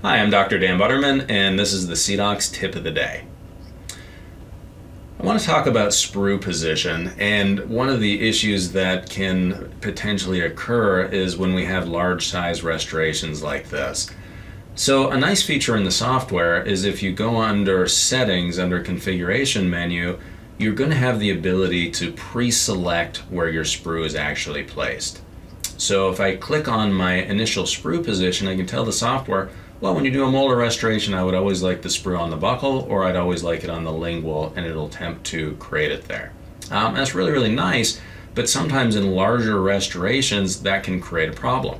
Hi, I'm Dr. Dan Butterman, and this is the CDOCS tip of the day. I want to talk about sprue position, and one of the issues that can potentially occur is when we have large size restorations like this. So a nice feature in the software is if you go under settings, under configuration menu, you're going to have the ability to pre-select where your sprue is actually placed. So if I click on my initial sprue position, I can tell the software, well, when you do a molar restoration, I would always like the sprue on the buccal, or I'd always like it on the lingual, and it'll attempt to create it there. That's really nice, but sometimes in larger restorations, that can create a problem.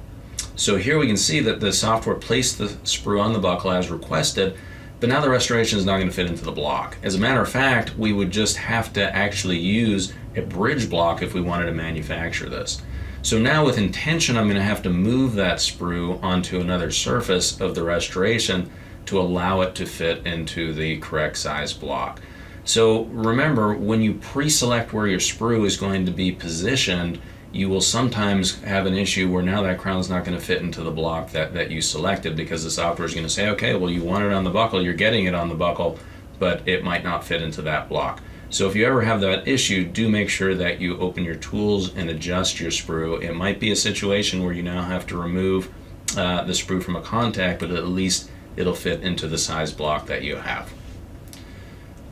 So here we can see that the software placed the sprue on the buccal as requested, but now the restoration is not going to fit into the block. As a matter of fact, we would just have to actually use a bridge block if we wanted to manufacture this. So now with intention, I'm going to have to move that sprue onto another surface of the restoration to allow it to fit into the correct size block. So remember, when you pre-select where your sprue is going to be positioned, you will sometimes have an issue where now that crown's not going to fit into the block that you selected, because the software is going to say, okay, well, you want it on the buccal, you're getting it on the buccal, but it might not fit into that block. So if you ever have that issue, do make sure that you open your tools and adjust your sprue. It might be a situation where you now have to remove the sprue from a contact, but at least it'll fit into the size block that you have.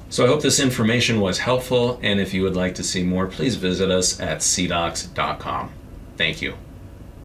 So I hope this information was helpful, and if you would like to see more, please visit us at cdocs.com. Thank you.